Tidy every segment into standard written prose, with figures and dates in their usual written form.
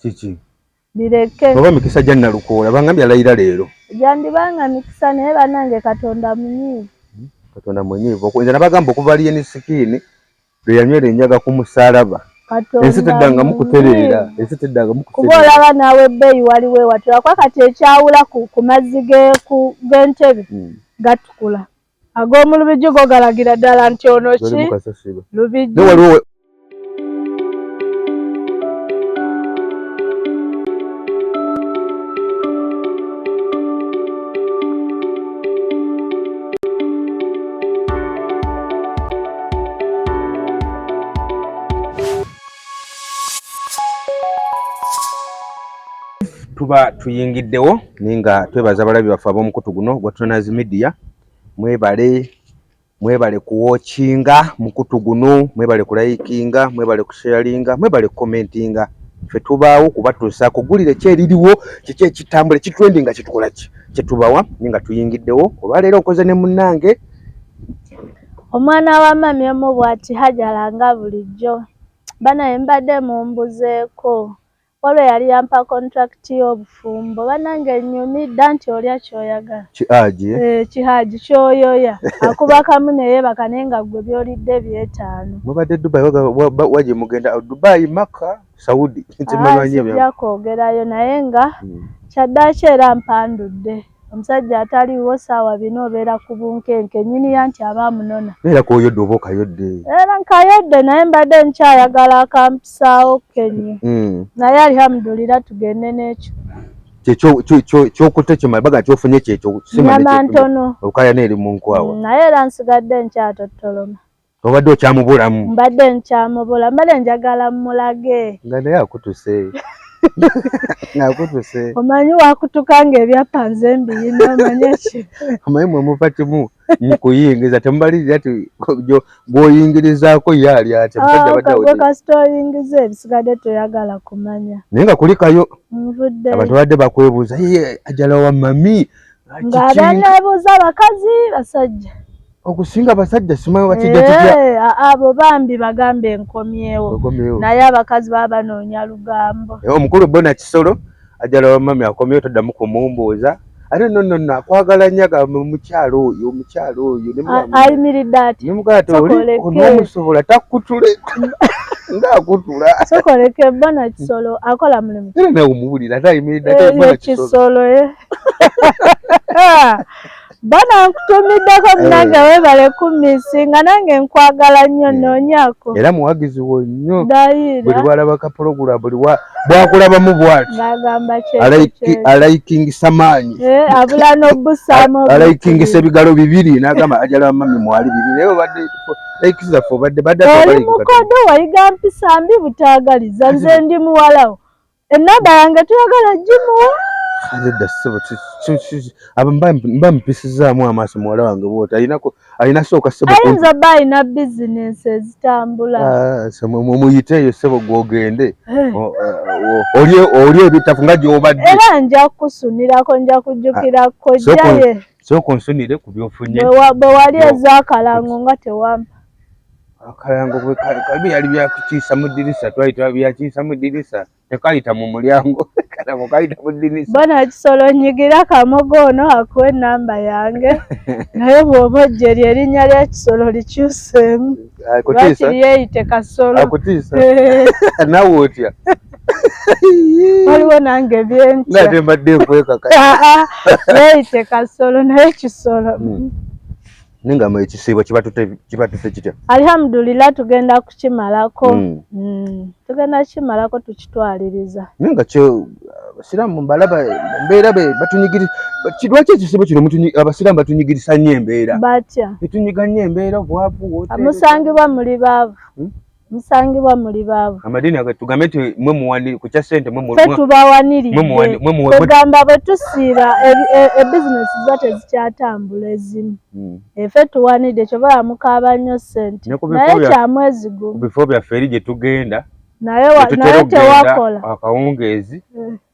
Kiki bireke oba mikisa gya Nalukoola bangambye alayira leero gyandibanga mikisa naye bannange Katonda munyiivu. Katonda mwenyewe okwenza nabagamba okuva alieni sikiini lwe yanywera enjaga ku musaalaba ensi teddanga mukutereera kuba olaba naawe ebbeeyi waliwo ewatula kwa kati ekyawula ku mazzi g'entebe gatukula ag'omu Lubigi go galagira ddala nti ono ki Lubigi. Tuba tuyingiddewo ninga twebaza abalabi baffe ab'omukutu guno gwa Tonazi Media. Mwebale kuwochinga mukutu guno, mwebale kulayikinga, mwebale kusharinga, mwebale commentinga. Ffe tubaawo kubatuusa kugulire kyeririwo kiki ekitambule kitrendinga kitukola ki kyetubawa ninga tuyingiddewo olwaleero nkoze ne munnange omwana wa mami omu bw'ati hajalanga bulijjo bana mbadde mumbuzeeko olwo yali yampa contract y'obufumbo bannange nnyumidde nti olya kyoyagala kihaji kyoyoya akuba kamu neyeebaka naye nga ggwe byolidde 5. mubadde Dubai waje mugenda Dubai Maka Saudi sijja kwogerayo naye nga kyaddaaki era mpandudde omusajja ataliiwo saawa 4 obeera ku bunkenke nyini ya nti aba munona era koyodde oba okayodde era nkayodde naye mbadde nkyayagala akampisaawo kenyu naye alhamdulillah tugende n'ekyo kyokute kimabaga kyofunye kyekyo nyama ntono okaya neeri mu nkwawa naye era nsigadde nkyatottoloma obadde okyamubulamu mbadde nkyamubula mbadde njagala mmulage nga naye akutuse nakutuse omanyi wakutuka ng'ebyapa nze mbiyina omanyi ekyo omanyi mwe muva kimu mukuyingiza temubalirira ti gw'oyingirizaako yaali ati gwe kasita oyingiza ebisigadde toyagala kumanya naye nga kulikayo nvudde abantu badde bakwebuuza ajala wa mami ng'abaneebuuza bakazi basajja okusinga basajja simanyi bakijja kitya abo bambi bagambe enkomyewo naye abakazi baba banoonya lugambo omukulu Bona Kisolo ajala wa mami akomyewo toddamu kumumbuuza ate nno akwagala nnyo agamba omukyalo oyo ayimiridde ati nemugala oli onoomusobola takutule ngaakutula sokoleke Bona Kisolo akola mulimu era nawe omubulira ate ayimiridde Bona Kisolo bana nkutumiddeko munange weebale kumisinga nange nkwagala nnyo noonyako era muwagizi wo nnyo buli bwalaba kapologula buli bwakulabamu bwati alayikingisa maanyi abula n'obbusaamu alayikingisa ebigalo 2 n'agamba ajala wa mami mwali 2 naye obadde layikisiza ffe obadde oli mukodo wayiga mpisa mbi butaagaliza nze ndi muwalawo ennamba yange tuyagala gimuwa Aleda sebo mba mpisizaamu amaaso muwala wange bwoti alina sooka sebo ayinza bba alina bizinensi ezitambula muyiteeyo sebo gwogende oli ebitafu nga gy'obadde era nja kukusunirako nja kujjukira kojjaye sooka onsunire ku byofunye bwe wali ez'akalango nga tewampa akalango kabi yali byakukiisa mu ddirisa twayita byakiisa mu ddirisa tekayita mu mulyango kalamo kayita mu ddirisa Bona Kisolo nyigira kamogo ono akuwa ennamba yange naye bw'oba ojja eri erinnya lya Kisolo likyuseemu lwaki lyeyite Kasolo akutiisa naawe otya waliwo nange byentya nate mbadde nkwekaka lyeyite Kasolo naye Kisolo ningamba ekisiibo kibatute kitya alhamdulillah tugenda kukimalako tugenda kimalako tukitwaliriza ninga kyo abasiraamu mbalaba mbeera batunyigiriza lwaki ekisiibo kino abasiraamu batunyigiriza nnyo embeera batya tetunyiga nnyo embeera obwavu musangibwa muli baavu musangibwa muli baavu amadini tugambe nti mwe muwani ku kya ssente ffe tubawaniridde tugamba bwe tusiiba ebizinesi zo tezikyatambula ezimu ffe tuwanidde kyobala mukaaba nnyo ssente naye kyamwezi gumu bifo byaffe eri gye tugenda naye tewakola akawungeezi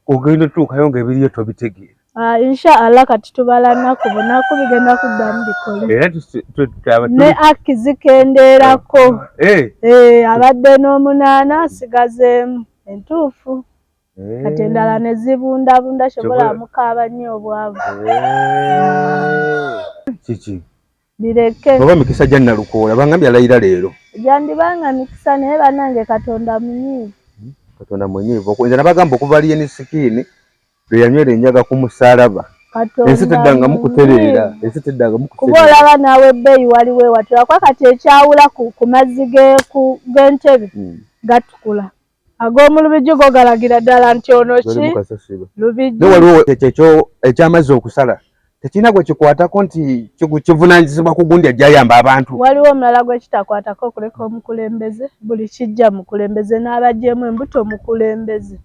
ogenda otuukayo nga ebiriyo tobitegeera inshallah kati tubala nnaku bunaku bigenda kuddamu bikole ne aki zikendeerako abadde n'omunaana asigazeemu entuufu kati endala ne zibundabunda shobola mukaaba nnyo obwavu. Kiki Bireke oba mikisa gya Nalukoola bangambye alayira leero. Gyandibanga mikisa naye bannange Katonda munyiivu. Katonda munyiivu. Nze nabagamba okuva Lien Skin lwe yanywera enjaga ku musaalaba. Ensi teddanga mukutereera. Ensi teddanga mukutereera. Kuba olaba naawe ebbeeyi waliwo ewatula kwa kati ekyawula ku mazzi g'entebe gatukula. Ag'omu Lubijji go galagira ddala nti ono ki Lubijji. Waliwo ekyo ekyamazzi okusala tekirina gwe kikwatako nti kivunaanyizibwa ku gundi ajjayamba abantu. Waliwo omulala gwe kitakwatako okuleka omukulembeze buli kijja mukulembeze n'abagyemu embuto mukulembeze.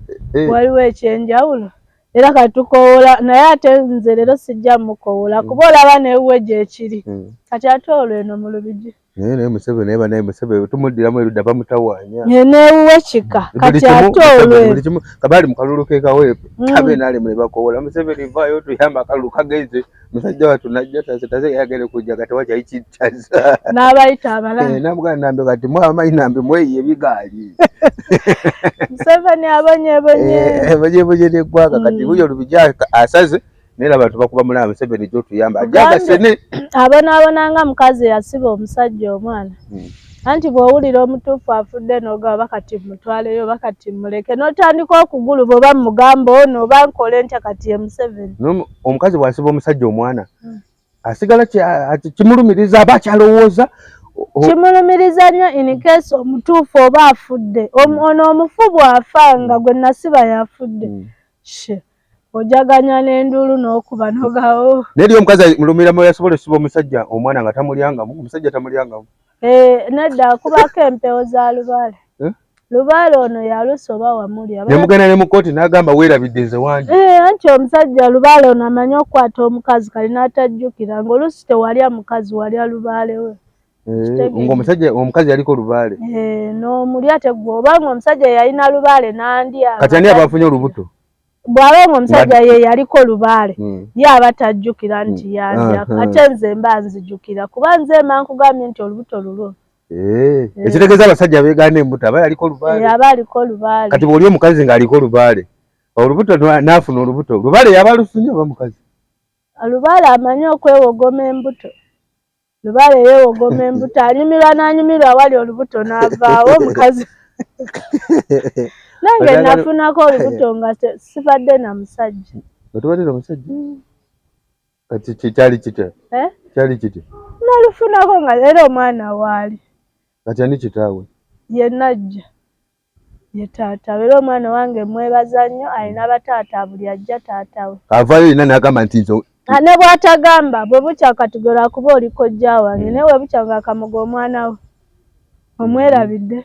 Waliwo ekyenjawulo era kati tukoola naye ate nze leero sijja mukoola kuba olaba neewuwe gyekiri kati ate olwo eno mu Lubijji. Naye Museveni naye banaye Museveni tumuddiramu erudda bamutawaanya. Neewuwe kika kati ate olwo kabaali mu kalulu ke kaweepu kabe n'alemule bakoola Museveni vaayo tuyamba akalulu kagenze musajja wattu najja taze yagende kujja kati wakyayi kittaza n'abayita abalala namugamba nambe kati mwamanyi nambe mweyiye ebigaali. Museveni abonyebonye n'eggwanga kati buyo Lubijji asaze naye abantu bakuba mulaba Museveni gy'otuyamba ajaga sene abonaabona nga mukazi yasiba omusajja omwana anti bw'owulira omutuufu afudde n'ogaba bakati mutwaleyo bakati muleke n'otandika okugulu bw'oba mugamba ono oba nkole ntya kati ye Museveni. Omukazi bw'asiba omusajja omwana asigala kimulumiriza aba akyalowooza kimulumiriza nnyo in case omutuufu oba afudde ono omufu bw'afa nga gwe nasiba yafudde ojaganya n'enduulu n'okuba n'ogawo. Naye omukazi mulumiramu yasobola okusiba omusajja omwana nga tamulyangamu omusajja tamulyangamu. Nedda akubako empewo za Lubaale. Lubaale ono yalusoba wamulya. Nemugenda ne mu kkooti n'agamba weerabidde nze wangi. Anti omusajja Lubaale ono amanyi okukwata omukazi kali n'atajjukira ng'oluusi tewalya mukazi walya Lubaale we. Ng'omusajja omukazi yaliko Lubaale. N'omulya tegwa obanga omusajja yalina Lubaale n'andya. Kati ani abafunye olubuto? Bw'aba omusajja ye yaliko Lubaale ye aba tajjukira nti yandya ate nze mba nzijjukira kuba nze mba nkugambye nti olubuto lulo. Ekitegeeza abasajja beegaana embuto aba yaliko Lubaale. Aba aliko Lubaale. Kati bw'oli omukazi ng'aliko Lubaale olubuto n'afuna olubuto Lubaale yaba lufunye oba mukazi? Lubaale amanyi okwewogoma embuto. Lubaale yeewogoma embuto anyumirwa n'anyumirwa awali olubuto n'avaawo omukazi. Nange nafunako olubuto nga sibadde na musajja. Otubadde na musajja? Kati kyali kitya? Kyali kitya? Nalufunako nga era omwana waali. Kati ani kitaawe? Ye Najja. Ye taata era omwana wange mwebaza nnyo alina bataata buli ajja taata we. Avaayo yenna n'agamba nti nzo. Ne bw'atagamba bwe bukya katigolo akuba oli kojja wange naye bwe bukya ng'akamoga omwana we. Omwerabidde.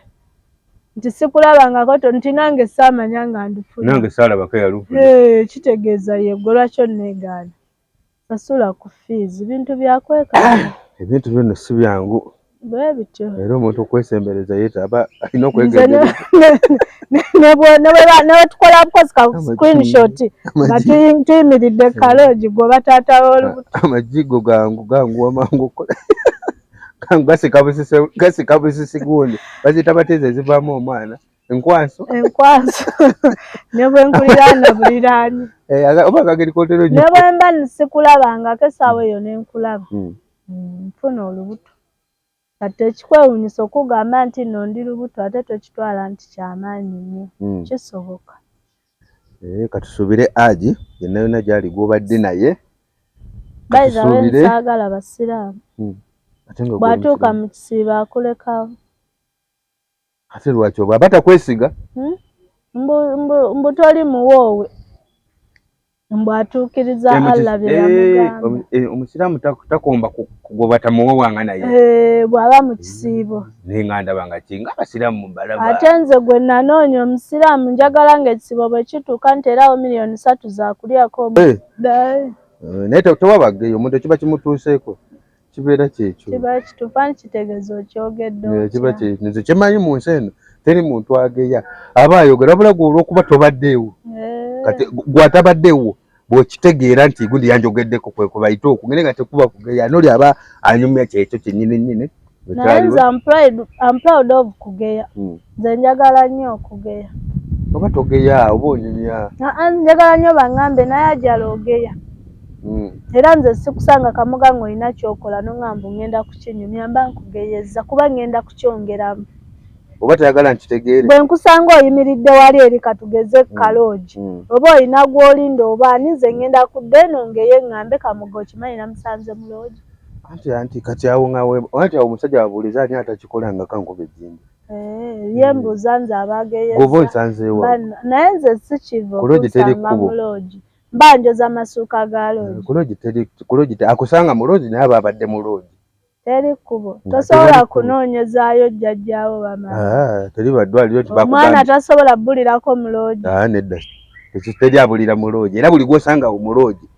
Nti sikulabangako nti nange saamanya nga ndufuna. Nange saalabako yalufuna. Kitegeeza yegwe lwaki onneegaana. Sasula ku fees bintu byakwekanga. Ebintu byonna si byangu. Bwe bityo. Era omuntu okwesembereza yeetaba alina okwegendereza. Ne bwe tukola bukozi ka screenshot nga tuyimiridde kaloogi gwe taata w'olubuto. Amajigo gangu amangu okola. Gasika busisi gundi bazita bateze ezivaamu omwana enkwanso ne bwe nkuliraana buliraani oba kageri kootero ne bwe mba nsikulabangako essaawa eyo ne nkulaba nfuna olubuto kati ekikwewuunyisa okugamba nti nno ndi lubuto ate tokitwala nti kyamaanyi nnyo kisoboka. Katusuubire Agi yenna yonna gy'ali gw'obadde naye bayizawe nsaagala basiraamu bw'atuuka mu kisiibo akulekawo. Ate lwaki oba aba takwesiga? Mbu toli muwoowe mbu atuukiriza Allah bye yamugamba. Omusiraamu takomba kugoba tamuwoowanga naye. Bw'aba mu kisiibo. Naye nga ndaba nga kinga abasiraamu balaba. Ate nze gwe nanoonya omusiraamu njagala ng'ekisiibo bwe kituuka nteerawo miliyoni 3 za kulyako. Naye tewabageyo omuntu ekiba kimutuuseeko. Kibeera kyekyo. Kiba kituufu ani kitegeeza okyogedde. Kiba kyekyo. Nze kyemanyi mu nsi eno teri muntu ageya aba ayogera wabula gwe olw'okuba tobaddeewo. Kati gwatabaddeewo bw'okitegeera nti gundi yanjogeddeko kwe kubayita okugende nga tekuba kugeya n'oli aba anyumya kyekyo kyennyini. Naye nze I'm proud of kugeya. Nze njagala nnyo okugeya. oba togeya oba onyumya. Njagala nnyo baŋŋambe naye ajala ogeya. Era nze sikusanga kamuga ng'olina ky'okola n'oŋŋamba ŋŋenda kukinyumya mba nkugeyezza kuba ŋŋenda kukyongeramu. Oba tayagala nkitegeere. Bwe nkusanga oyimiridde wali eri katugeze kaloogi oba olina gw'olinda oba ani nze ŋŋenda kudda eno ngeye ŋŋambe kamuga okimanyi namusanze mu loogi. Anti kati awo ngawe anti awo omusajja wabuuliza ani atakikola nga kankuba ejjinja. Ye mbuuza nze abageyeza. Gwoba onsanzeewa. Naye nze sikiva okusanga mu loogi. Mba njoza amasuuka ga loogi. Ku loogi akusanga mu loogi naye aba abadde mu loogi. Teri kkubo. Tosobola kunoonyezaayo jjajjaawo bamala. Teri baddwaliro tibakugamba. Omwana tasobola bbulirako mu loogi. Nedda. Teri abulira mu loogi. Era buli gw'osanga mu loogi.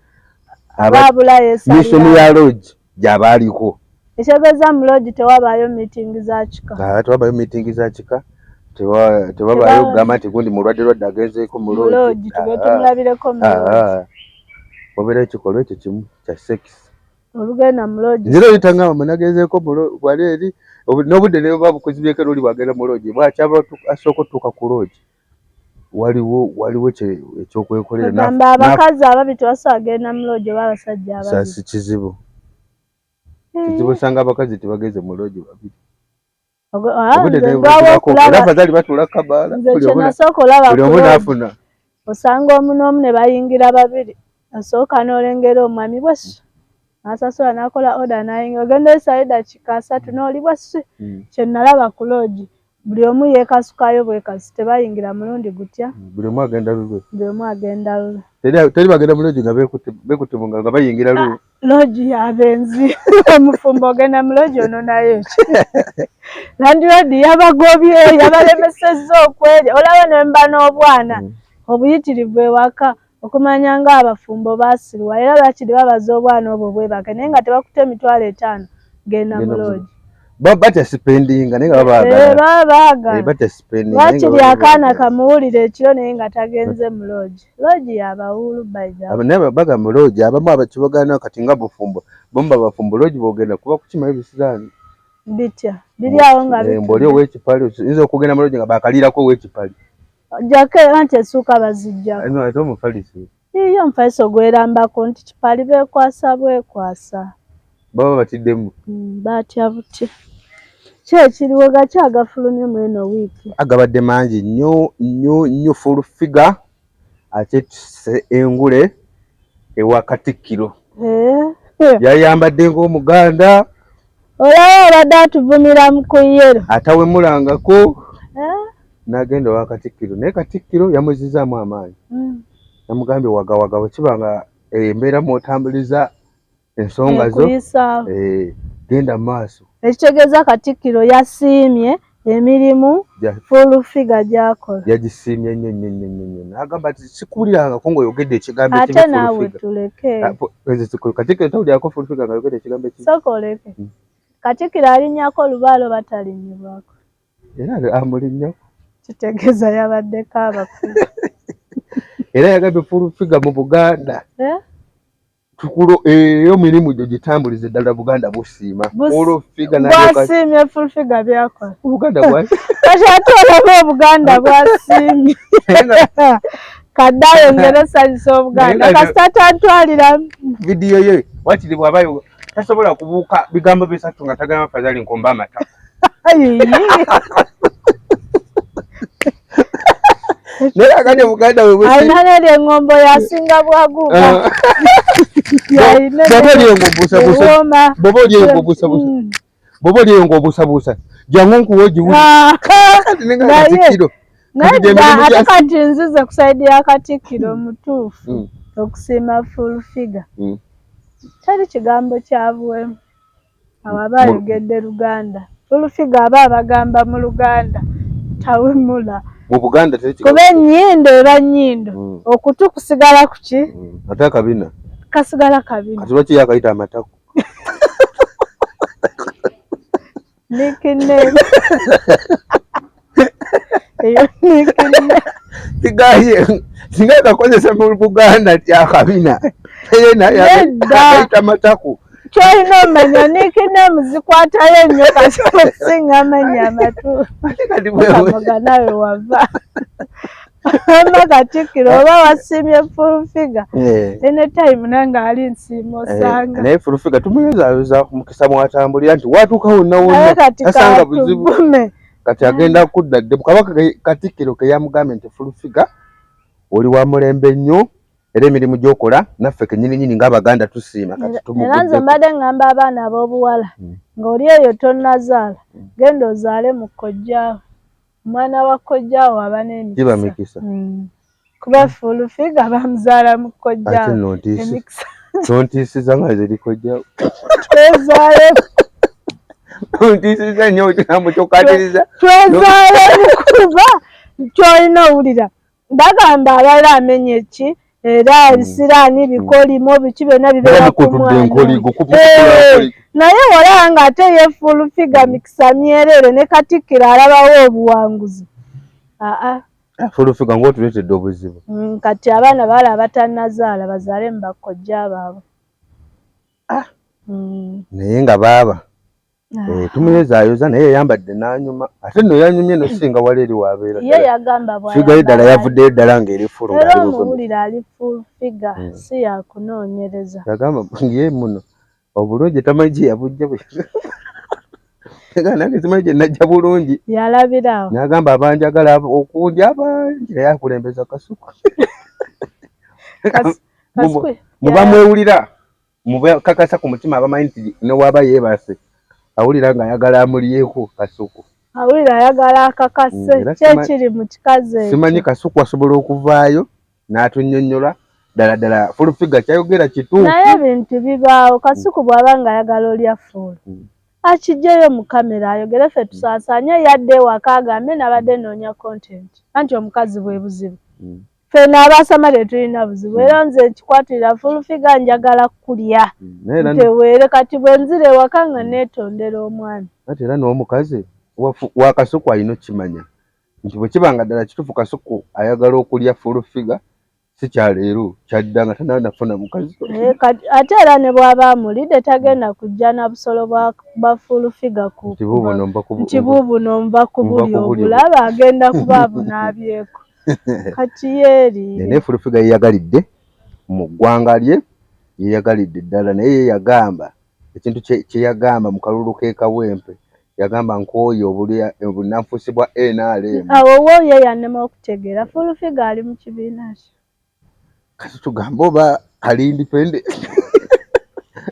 Abaabula yeesalira. Misono ya loogi gy'aba aliko. Ekitegeeza mu loogi tewabaayo miitingi za kika. Tewabaayo miitingi za kika. Tewabaayo kugamba nti gundi mulwadde agenzeeko mu loogi. Mu loogi tube tumulabireko mu loogi. Wabeerayo ekikolwa ekyo kimu kya sekisi. Olugenda mu loogi. Nzira oyitanga munagezeeko wali eri n'obudde ne buba bukuzibyeko n'oli bwagenda mu loogi bwakyaba asooka otuuka ku loogi waliwo ekyokwekolera. Ogamba abakazi ababiri tebasobola kugenda mu loogi oba abasajja ababiri. Si kizibu. Kizibu osanga abakazi tebageze mu loogi babiri. Abazali batuula kabaala. Buli omu n'afuna. Osanga omu n'omu ne bayingira babiri. Asooka n'olengera omwami bwessu. N'asasola n'akola oda n'ayingira. Ogenda oyisaayo eddakiika 3 n'oli bwessu. Kye nalaba ku loogi. Buli omu yeekasukayo bwekasi tebayingira mulundi gutya. Buli omu agenda lulwe. Buli omu agenda lulwe. Teri bagenda mu loogi nga beekutte nga bayingira lulwe. Loogi y'abenzi. Omufumbo ogenda mu loogi ononayo ki? Landiroodi yabagobye yabalemesezza okwerya. Olaba ne mba n'obwana obuyitirivu ewaka okumanya ng'abafumbo baasirwa era lwakiri babaza obwana obwo bwebake naye nga tebakutte $5,000 genda mu loogi. Batasipendinga naye nga baagala. Lwakiri akaana kamuwulira ekiro naye nga tagenze mu loogi. Loogi y'abawuulu bayida. Naye baga mu loogi abamu abakibagana kati nga bufumbo bomba bafumbo loogi boogenda kuba kukimayo bisiraani. Bitya biri awo nga bitya. Mboli ow'ekipale oyinza okugenda mu loogi nga baakaliirako ow'ekipale. Ojjako era nti essuuka baziggyako. Ate omufalisi. Iyo omufalisi ogwerambako nti kipali beekwasa bwekwasa. Baba batiddemu. Batya buti. Ki ekiriwo gakyagafulumye mu eno wiiki? Agabadde mangi nnyo full figure akyetisse engule ewa Katikkiro. Yayambadde ng'Omuganda. Olaba abadde atuvumira mu kuyero. Atawemulangako. N'agenda ewa Katikkiro naye Katikkiro yamuzizaamu amaanyi. Namugambye wagawaga bwe kiba nga embeera mw'otambuliza ensonga zo genda mu maaso. Ekitegeeza Katikkiro yasiimye emirimu full figure gy'akola. Yagisiimye nnyo. N'agamba nti sikuwulirangako ng'oyogedde ekigambo ekimu ate naawe tuleke. Katikkiro tawulirako full figure nga yogedde ekigambo ekimu. Sooka oleke. Katikkiro alinnyako Lubaale oba talinnyibwako? Era amulinnyako. Kitegeeza yabaddeko abafuzi. Era yagambye full figure mu Buganda. Eyo mirimu gyo gitambulize ddala Buganda busiima. Bwasiimye full figure byakola. Buganda bwasi. Kati ate olaba Obuganda bwasiimye. Kadde ayongera osanyusa Obuganda. Kasita tantwalira. Vidiyo ye wakiri bw'abayo tasobola kubuuka bigambo bisatu nga tagama fazali nkomba amata. Naye akati Buganda bwe busi. Alina n'ery'engombo yasinga bwaguuka. Bobo liyo ng'obuusabuusa. Jangu nkuwe ogiwuli. Ate kati nzize ku sayidi ya Katikkiro omutuufu okusiima full figure. Teri kigambo kyabuwemu. Awo aba ayogedde Luganda. Full figure aba abagamba mu Luganda. Tawemula. Mu Buganda teri kigambo. Kuba ennyindo eba nnyindo. Okutu kusigala ku ki? Ate akabina. Kasigala kabina. Kati lwaki yakayita amataku? Nickname. Eyo nickname. Tigaye singa kakozesa mu Buganda tyakabina. Yakayita amataku. Kyolina omanya nickname zikwatayo ennyo kati osinga amanya amatu. Kamoga nawe wava. Ama Katikkiro oba wasimye full figure. Anytime nanga ali nsimo osanga. Naye full figure tumuyozaayoza mukisa mwatambulira nti watuuka wonna wonna tasanga buzibu. Kati agenda kudda dde Kabaka Katikkiro ke yamugambye nti full figure oli wa mulembe nnyo era emirimu gy'okola naffe kennyini ng'Abaganda tusiima kati tumugudde. Era nze mbadde ngamba abaana ab'obuwala ng'oli eyo tonnazaala genda ozaale mu kkojjaawo. Omwana wa kkojjaawo aba n'emikisa. Kiba mikisa. Kuba full figure bamuzaala mu kkojjaawo. Emikisa. Tontiisiza nga ziri kkojjaawo. Twezaale. Tontiisiza nnyo ekigambo ky'okkatiriza. Twezaale kuba ky'olina owulira. Bagamba abalala amenye ki era ebisiraani bikolimo biki byonna bibeera ku mwana. Naye wala ng'ate ye full figure mikisa myereere ne Katikkiro alabawo obuwanguzi. Full figure ng'otuleetedde obuzibu. Kati abaana bawala abatannazaala bazaale mu bakkojja baabwe. Naye nga baaba tumuyozaayoza naye yayambadde n'anyuma ate nno yanyumye no singa wala eri wabeera. Ye yagamba bw'ayambala ddala yavuddeyo ddala ng'eri fulu. Era omuwulira ali full figure si yakunoonyereza. Yagamba ye muno obulungi tamanyi gye yabujja bwe. Nange simanyi gye najja bulungi. Yalabirawo. N'agamba abanjagala okundi abangi naye akulembeza Kasuku. Muba mwewulira mubakakasa ku mutima abamanyi nti ne waba yeebase awulira ng'ayagala amulyeko Kasuku. Awulira ayagala akakase kyekiri mu kikazi ekyo. Simanyi Kasuku asobola okuvaayo n'atunnyonnyola ddala full figure kyayogera kituufu. Naye ebintu bibaawo Kasuku bw'aba ng'ayagala olya full akijjayo mu kamera ayogere ffe tusaasaanye yadde ewaka agambe nabadde noonya content anti omukazi bwe buzibu. Ffe n'abaasama tetulina buzibu era nze ekikwatirira full figure njagala kulya nteweere kati bwe nzira ewaka nga neetondera omwana. Ate era n'omukazi wa Kasuku alina okukimanya nti bwe kibanga ddala kituufu Kasuku ayagala okulya full figure si kyaleero kyadda nga tananafuna mukazi. Ate era ne bw'aba amulidde tagenda kujja na busolo bwa full figure nti buubuno nva ku buli obulaba agenda kuba abunaabyeko. Kati yeeriire. Naye full figure yeyagalidde mu ggwanga lye yeyagalidde ddala naye yeyagamba ekintu kye yagamba mu kalulu k'e Kawempe yagamba nkooye obunanfuusi bwa NRM. Awo ye yannema okutegeera full figure ali mu kibiina ki. Kati tugamba oba ali independent.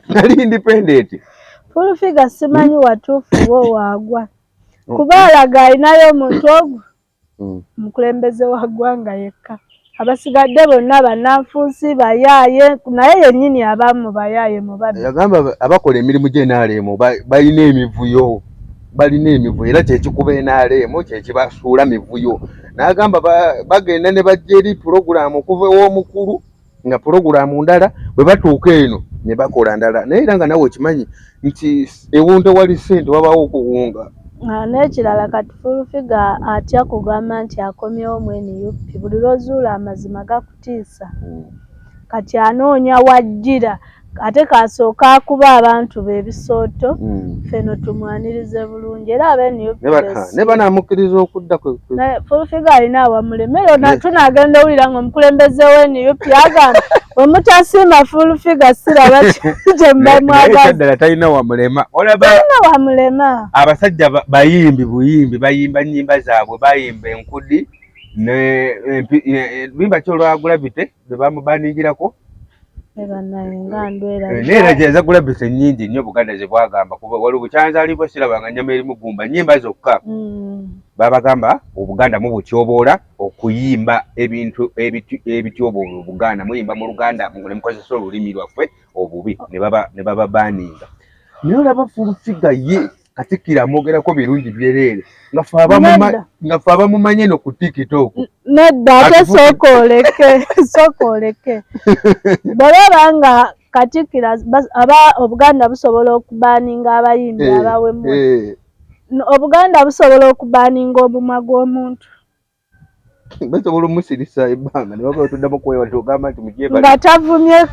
Nali independent. Full figure simanyi watuufu wo waagwa. Kuba alaga alinayo omuntu ogwo omukulembeze wa ggwanga yekka. Abasigadde bonna bannanfuusi bayaaye naye yennyini abamu bayaaye mu babbi. Yagamba abakola emirimu gy'NRM balina emivuyo. Era kyekikuba NRM kyekibasuula mivuyo. N'agamba bagenda ne bajja eri pulogulaamu okuva ew'omukulu nga pulogulaamu ndala bwe batuuka eno ne bakola ndala. Naye era nga nawe okimanyi nti ewuntu ewali ssente wabaawo okuwunga. N'ekirala kati full figure atya kugamba nti akomyewo mu NUP buli lw'ozuula amazima gakutiisa. Kati anoonya wajjira ate kasooka akuba abantu b'ebisooto ffeno tumwanirize bulungi era NUP ne banaamukkiriza okudda full figure alina awamulemera tunaagenda owulira ng'omukulembeze w'NUP agamba omutasiima full figure siraba kye mbamwagaza. Ddala talina wamulema. Talina wamulema. Abasajja buyimbi bayimba nnyimba zaabwe bayimba enkudi bimba kyolwagula bite bwe bamubaningirako. Neera gyeza kulabisa ennyingi nnyo Buganda ze bwagamba kuba waliwo bukyanzaalibwa sirabanga nnyama eri mugumba nnyimba zokka. Babagamba Obuganda mubutyoboola okuyimba ebintu ebityoboola Obuganda muyimba mu Luganda ne mukozesa olulimi lwaffe obubi ne bababaaninga. Naye olaba full figure ye Katikkiro amwogerako birungi byereere nga ffe abamumanye no ku TikTok. Nedda ate sooka oleke. Bw'olaba nga Katikkiro Obuganda busobola okubaaninga abayimbi abawemu. Obuganda busobola okubaaninga obumwa bw'omuntu. Basobola omusirisa ebbanga ne baba batuddamu kwewa togamba nti mugyebale. Nga tavumye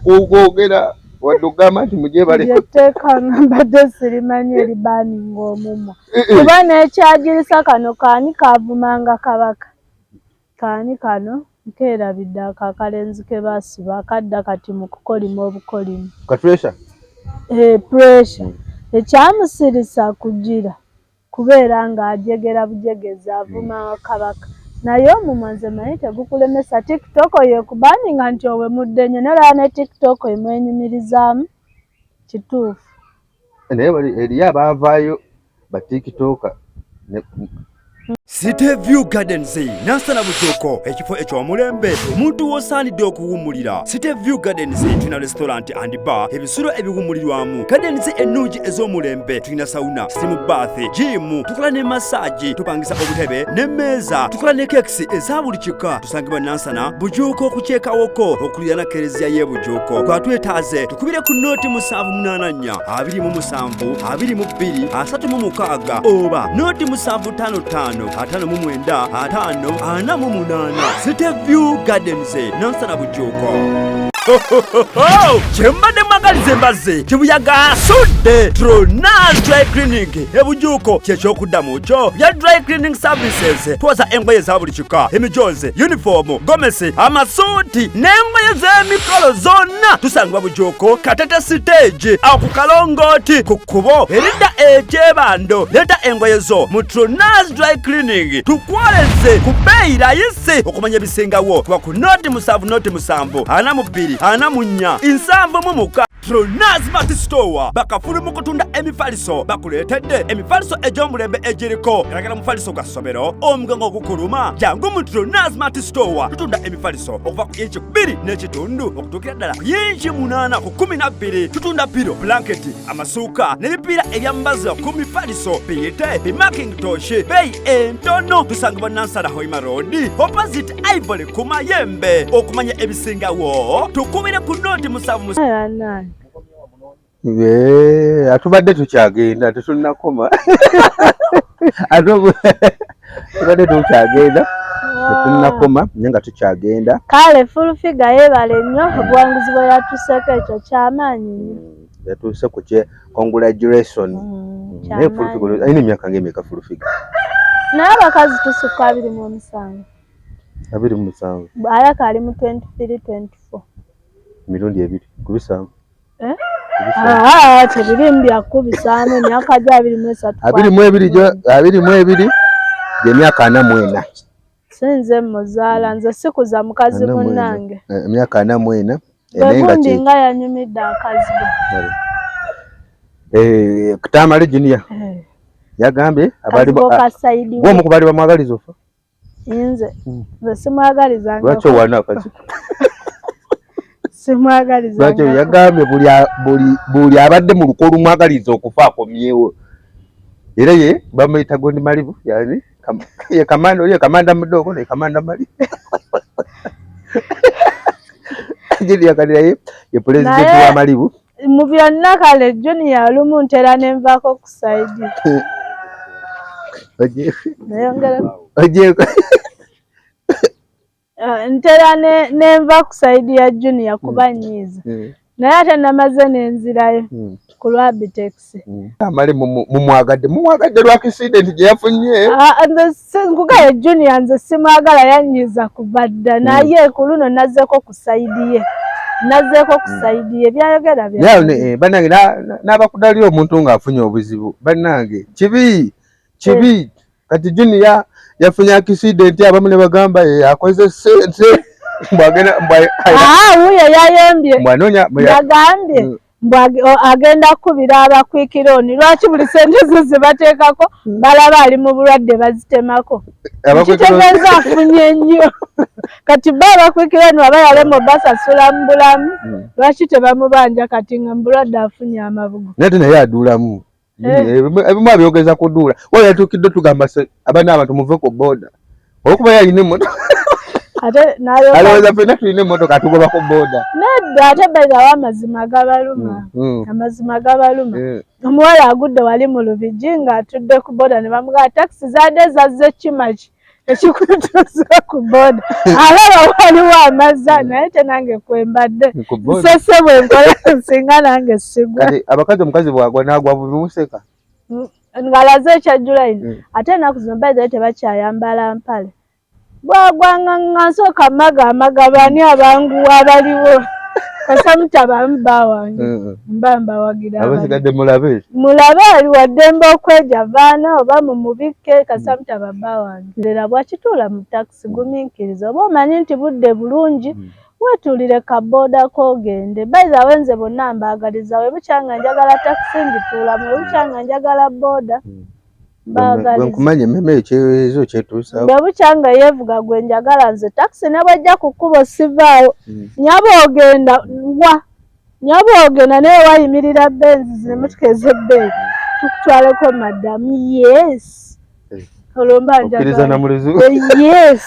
kwogera wadde ogamba nti mugyebale. Yetteeka mbadde sirimanyi eribaaninga omumwa. Kuba n'ekyagirisa kano kaani kaavumanga Kabaka. kaani kano nkeerabidde akalenzi ke baasiba akadda kati mu kukolima obukolimi. Pressure? Pressure. Ekyamusirisa kugira kubeera ng'ajegera bujegezi avuma Kabaka. Naye omumwa nze manyi tegukulemesa. TikTok yeekubaninga nti owe mudde nnyo nolaba ne TikTok emwenyumirizaamu kituufu. Naye eriyo abaavaayo ba TikToker. City View Gardens Nansana Butuuko ekifo ekyomulembe omuntu w'osaanidde okuwummulira. City View Gardens tulina restaurant and bar ebisulo ebiwummulirwamu. Gardens ennungi ez'omulembe tulina sauna, steam bath, gym, tukola ne massage, tupangisa obutebe n'emmeeza, tukola ne kekisi eza buli kika. Tusangibwa Nansana Bujuuko okukyekawoko okulira na kereziya y'e Bujuuko. Twatwetaaze tukubire ku nooti 784 27 22 36 oba nooti 755 5 City View Gardens Nansana Bujuuko. Chembade magalize mbaze kibuyaga asudde Tronaz Dry Cleaning e Bujuuko kyekyokudamu kyo bya dry cleaning services. Twoza engoye za buli kika, emijoze, uniform, gomesi, amasuuti n'engoye z'emikolo zonna. Tusangibwa Bujuuko Katete Stage awo ku Kalongooti ku kkubo eridda ekyebando. Leeta engoye zo mu Tronaz Dry Cleaning tukwoleze ku bbeeyi layisi okumanya ebisingawo kuba ku nooti 7 42 4 7 Tronaz Mart Store bakafulu mu kutunda emifaliso bakuleetedde emifaliso egy'omulembe egiriko eragala mufaliso gwa ssomero omugango ogukuluma jangu mu Tronaz Mart Store tutunda emifaliso okuva ku inchi 2 n'ekitundu okutuukira ddala ku inchi 8 ku 12. Tutunda piro, blanketi, amasuuka n'ebipiira ebyambaza ku mifaliso biyite bimakintosh beeyi entono. Tusangibwa Nansana Hoima Road opposite Ivory ku Mayembe. Okumanya ebisingawo tukubire ku nooti 7 atubadde tukyagenda tetulinakoma. Atubadde tukyagenda tetulinakoma naye nga tukyagenda. Kale full figure yeebale nnyo obuwanguzi bwe yatuseeko ekyo kyamaanyi nnyo. Yatuuse ku kye congratulation. Naye full figure ayina emyaka ng'emeka full figure. Naye abakazi tusukka 27. 27. Alaka ali mu 23-24. Mirundi ebiri ku 7. Tebiri byakubisaamu emyaka gya 23. 22 gy'emyaka 44. Sinze muzaala nze sikuza mukazi munnange. Emyaka 44. Egundi nga yanyumidde akazi. Kutamale Junior yagambye gwomu ku baali bamwagaliza ofa. Nze simwagalizanga. Lwaki owana akazi? Simwagaliza. Lwaki yagambye buli abadde mu luko lumwagaliza okufa akomyewo. Era ye bamuyita Gondi Malibu yani ye kamanda oli kamanda mudogo ne kamanda mali. Junior kadira ye president wa Malibu. Mu byonna kale Junior lumu ntera nenvaako ku side. Ntera nenva ku side ya Junior kuba nyiza. Naye ate namaze nenzirayo ku Lwabitex. Amale mumwagadde lwa accident gye yafunye. Nkugaye Junior nze simwagala yanyiza kubadda naye ku luno nazzeko ku side ye. Byayogera bya. Bannange n'abakudalira omuntu ng'afunye obuzibu. Bannange kibi. Kati Junior yafunye accident abamu ne bagamba akoze sente. Wuyo yayembye. Yagambye agenda kubira abakwikironi. Lwaki buli sente zo ze bateekako balaba ali mu bulwadde bazitemako. Kitegeeza afunye nnyo. Kati abakwikironi aba yalema basasula mu bulamu. Lwaki tebamubanja kati nga mu bulwadde afunye amabugo. Naye aduulamu. Ebimu abyogeza kuduula. Wali yatuukidde tugamba abaana abantu muve ku boda. Olwokuba yalina emmotoka. Alowooza ffenna tulina emmotoka tugoba ku boda. Nedda ate begawo amazima gabaluma. Amazima gabaluma. Omuwala agudde wali mu Lubigi ng'atudde ku boda ne bamugamba takisi zadde zazze kimaki ekikutuusa ku boda. Alaba waliwo amazza naye te nange kwembadde. Nsese bwe nkola nsinga nange sigwa. Abakazi omukazi bwagwa n'agwa bubimuseka. Ng'alaze ekya July. Ate ennaku zino bayizayo tebakyayambala mpale. bwagwanga ngasoka maga bani abanguwa abaliwo kasamuta bamba wange mbamba wagira abasigadde mulabe ali waddembe okweja vaana oba mumubike kasamuta bamba wange ndera bwakituula mu taxi gumiikiriza oba omanyi nti budde bulungi wetuulire kaboda kogende baiza wenze bonna mbaagaliza we bukyanga njagala taxi ngituulamu we bukyanga njagala boda nkumanya emmeme ekyezo kyetuusa bwe bukyanga yeevuga gwe njagala nze taxi ne bwejja ku kkubo sivaayo nyaba ogenda naye wayimirira benzi zimutuka ez'ebbeeyi tukutwaleko maddamu yes olwo mba njagala yes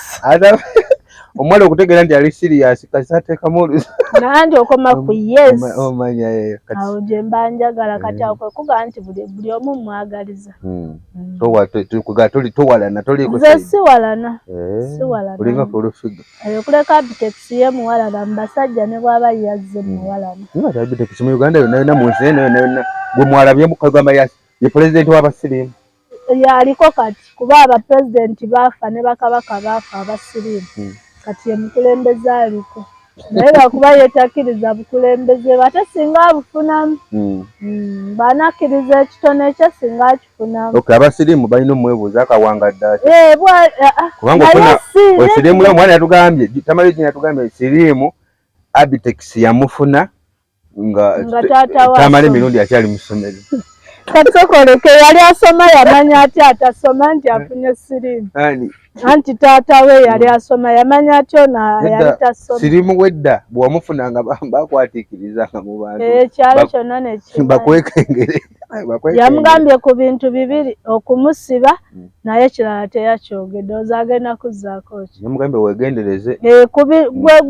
omuwala okutegeera nti ali sirias kasi ateekamu oluzi nanti okoma ku yes omanya awo gye mba njagala kati awo kwe kugaa nti buli omu mwagaliza towalana nze siwalana olinga fulufiga kuleka abitex ye muwalana mu basajja ne bw'aba yazze muwalana abitex mu uganda yonna yonna mu nsi yonna gwe mwalabye mukagamba ye pulezidenti w'abasiriimu yaliko kati kuba abapulezidenti baafa ne bakabaka baafa abasiriimu kati ye mukulembeze aliko naye lwakuba yeetakkiriza bukulembeze ate singa abufunamu bw'anakkiriza ekitono ekyo singa akifunamu abasiriimu balina omwebuuza akawangadde ati kubanga osiriimu omwana yatugambye tamale yatugambye siriimu abitex yamufuna nga tamala emirundi akyali mu ssomero katokoleke yali asoma yamanya ati atasoma nti afunye siriimu anti taata we yali asoma yamanya atyo yali tasoma siriimu wedda bwewamufunanga bakwatiikirizanga mu bantu ekyalo kyonna nebakwekengere yamugambye ku bintu bibiri okumusiba naye kirala teyakyogedde oza agenda kuzzaako ki yamugambye wegendereze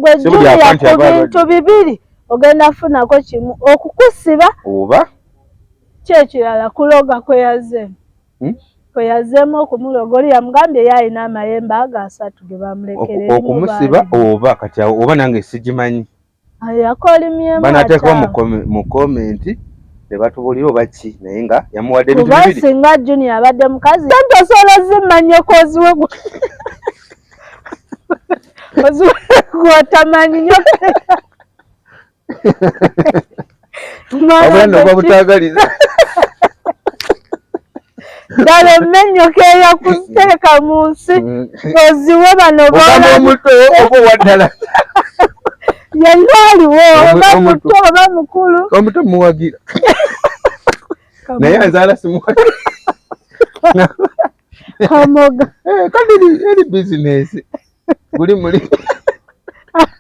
gwe Julia ku bintu bibiri ogenda funako kimu okukusiba oba kyekirala kuloga kweyazeemu okumuloga oli yamugambye yalina amayembe ago 3 ge bamulekerera okumusiba oba kati oba nange sigimanyi yakolimyemu banateekawo mu komenti ne batubulira oba ki naye nga yamuwadde ebintu bibiri kuba singa Junior abadde mukazi tosobola zimanya koziwe gwotamanyi nyo obulanda oba butagaliza ddala emmenyoka eyakuteeka mu nsi oziwe bano omuto oba owaddala yenna aliwo oba muto oba mukulu omuto muwagira naye azaala simuwagira kamoga kandi eri bizinesi guli muli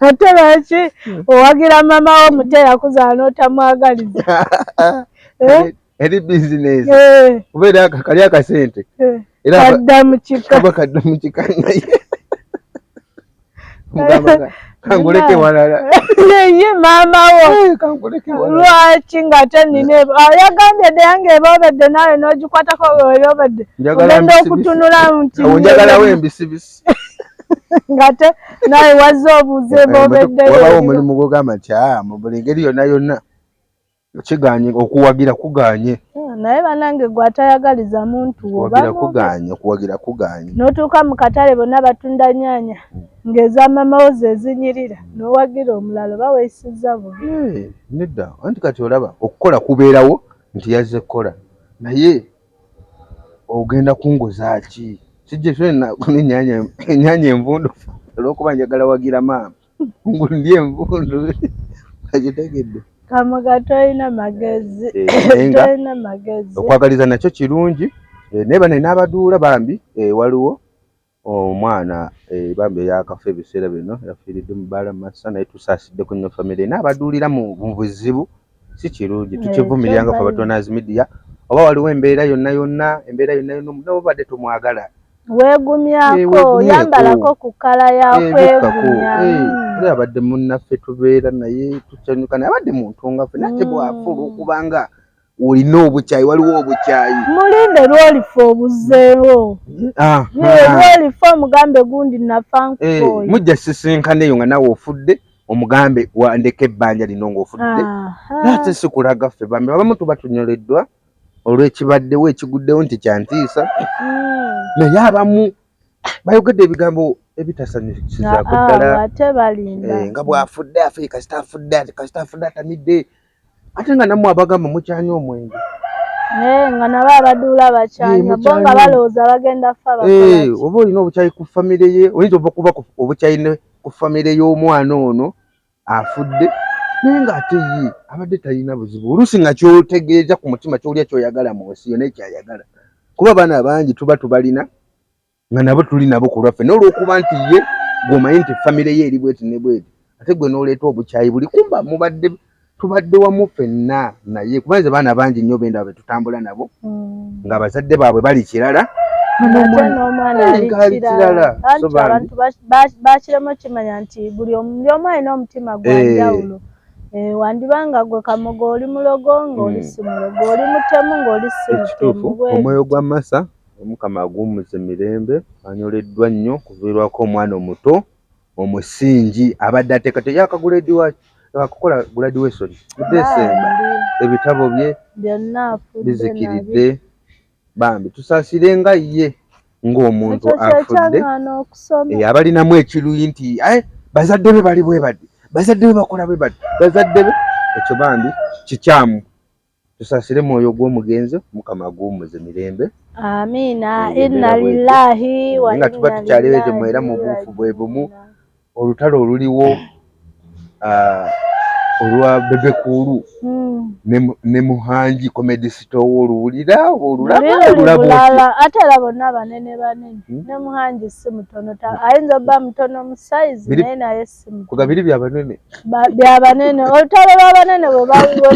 ate lwaki owagira mama wo muto yakuzaala n'otamwagaliza eri bizinesi kubeera kali akasente kadda mukika kadda mukika naye mugamba kanguleke walala ye maama wo lwaki ng'ate nina yagambye dde yange eboobedde naawe n'ogikwatako weerobedde ogenda okutunula njagalawo embisibisi ng'ate naawe wazze obuuza eboobeddeyo wabawo omulimu gwogamba nti mu buli ngeri yonna yonna kiganye okuwagira kuganye naye banange gwe atayagaliza muntu okuwagira kuganye n'otuuka mu katale bonna batunda nnyanya ng'ezamamawo ze zinyirira n'owagira omulala oba weeyisizza bubi nedda anti kati olaba okukola kubeerawo nti yazze kukola naye ogenda kungoza ki kijje ennyanya envundu olw'okuba njagala wagira maama ngulindi envundu agitegedde kamuga tolina magezi tolina magezi okwagaliza nakyo kirungi naye bano n'abaduula bambi waliwo omwana bambi eyakafa ebiseera bino yafiiridde mu bbaala masa naye tusaasidde ku nnyo famire n'abaduulira mu buzibu si kirungi tukivumiriranga fe abatonazi media oba waliwo embeera yonna nabo badde tumwagala weegumyako yambalako ku kkala yakwegumya abadde munnaffe tubeera naye tukyanyuka naye abadde muntu nga ffe nate bwafula okubanga olina obukyayi waliwo obukyayi mulinde lwolifa obuzeewo lwolifa omugambe gundi nafa nkukoye mujja sisinkana eyo nga nawe ofudde omugambe wandeka ebbanja lino ng'ofudde ate sikulaga ffe bambi abamu tuba tunyoleddwa olw'ekibaddewo ekiguddewo nti kyantiisa naye abamu bayogedde ebigambo ebitasanyusizaako ddala ate balinda nga bw'afudde afe kasita afudde atamidde ate nga nammwe abagamba mukyanya omwenge nga nabo abaduula bakyanya bo nga balowooza bagenda fa oba olina obukyayi ku famire ye oyinza ova kuba obukyayi ne ku famire y'omwana ono afudde naye ng'ate ye abadde talina buzibu oluusi nga kyotegeeza ku mutima kyolya kyoyagala mu nsi yo naye kyayagala kuba abaana bangi tuba tubalina nga nabo tuli nabo ku lwaffe n'olwokuba nti ye gwomanyi nti famire ye eri bweti ne bweti ate gwe n'oleeta obukyayi buli kumba tubadde wamu ffenna naye kubanze baana bangi nnyo benda be tutambula nabo nga abazadde baabwe bali kirala ate n'omwana ali kirala anti abantu bakiremu kimanya nti buli omu alina omutima gwa njawulo wandibanga gwe Kamogo oli mulogo ng'oli si mulogo oli mutemu ng'oli si mutemu omwoyo gwa masa Omukama aguwummuze mirembe anyoleddwa nnyo kuviirwako omwana omuto omusingi abadde ateekateeka yakaguledi waki akakola graduation mu December ebitabo bye byonna bizikiridde bambi tusaasire nga ye ng'omuntu afudde abalinamu ekiruyi nti bazadde be bali bwe badde bazadde be bakola bwe badde bazadde be ekyo bambi kikyamu tusaasire mwoyo gw'omugenzi Mukama aguwummuze mirembe amiina inna lillahi wa nga tuba tukyalebeete mwera mu buufu bwe bumu olutalo oluliwo olwa Bebekulu ne Muhanji comedy store oluwulira olulaba ate era bonna banene ne Muhanji si mutono ayinza obba mutono mu size naye naye si mutono kugabiri bya banene olutalo lw'abanene bwe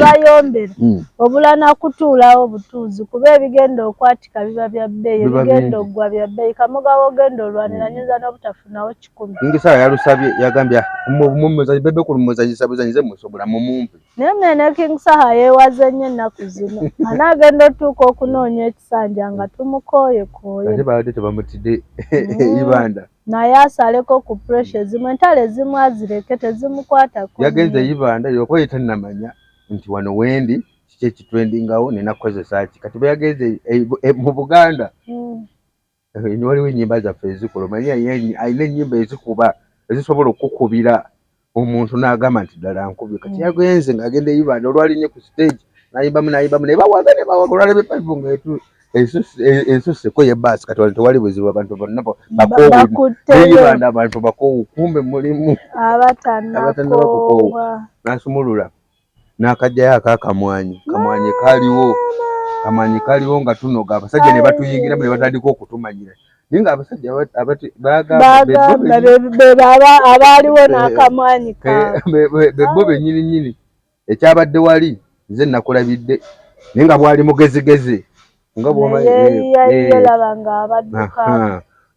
bayombera obula nakutuulawo butuuzi kuba ebigenda okwatika biba bya bbeeyi ebigenda oggwa bya bbeeyi Kamogo ogenda olwanira nyinza n'obutafunawo 10 Ngisala yalusabye yagambya mumuzanyi Bebekulu muzanyisa buzanyize musobola mumumpe naye mwene King Saha yeewaze nnyo ennaku zino anaagenda otuuka okunoonya ekisanja nga tumukooyekooye ate baadde tebamutidde Ibanda naye asaleko ku pressure ezimu entalo ezimu azireke tezimukwatako yagenze Ibanda yokuba yetannamanya nti wano wendi kiki ekitwendingawo nina kukozesa ki kati bwe yagenze mu Buganda waliwo ennyimba zaffe ezikola omanyi alina ennyimba ezikuba ezisobola okukubira omuntu n'agamba nti ddala nkubye kati yagenze ng'agenda Ibanda olwalinye ku stage n'ayimbamu naye bawaga ne bawaga olwalaba epayipu nga ensusseko y'ebbaasi kati wali tewali buzibu abantu bonna Ibanda abantu bakoowu kumbe mulimu abatannabakukoowu n'asumulula n'akajjayo akakamwanyi kamwanyi kaliwo nga tunoga abasajja ne batuyingiramu ne batandika okutumanyira naye nga abasajja abaaliwo n'akamwanyi bo bennyininyini ekyabadde wali nze nakulabidde naye nga bwali mugezigezi nga bwomanyiyalaba ng'abadduka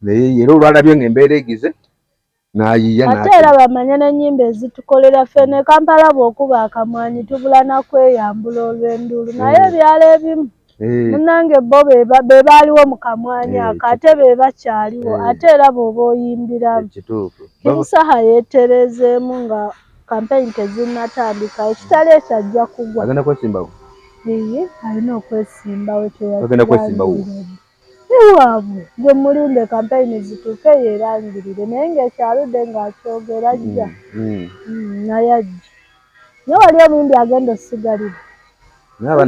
naye era olwalabye ng'embeera egize n'ayiya ate era bamanye n'ennyimba ezitukolera ffene Kampala bw'okuba akamwanyi tubula nakweyambula olw'enduulu naye ebyalo ebimu munnange bo be baaliwo mu kamwanyi ako ate be bakyaliwo ate era bw'oba oyimbiramu King Saha yeetereezeemu nga kampeyini tezinnatandika ekitali ekyo ajja kugwa agenda kwesimbawo alina okwesimbawo agenda kwesimbawo waabwe gwe mulinde kampeyini zituuke yeerangirire naye ng'ekyaludde ng'akyogera ajja naye ajja naye wali omuyimbi agenda osigalira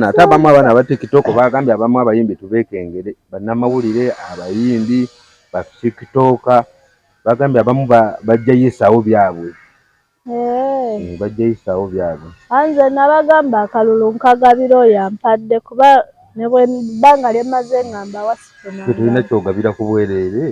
ate abamu abaana aba TikTok bagambye abamu abayimbi tubeekengere bannamawulire abayimbi ba TikTok bagambye abamu bajjayo essaawo byabwe bajjayo essaawo byabwe anze nabagamba akalulu nkagabira oyo ampadde kuba ne bwe bbanga lyemmaze ngamba wasifuna tulina kyogabira ku bwereere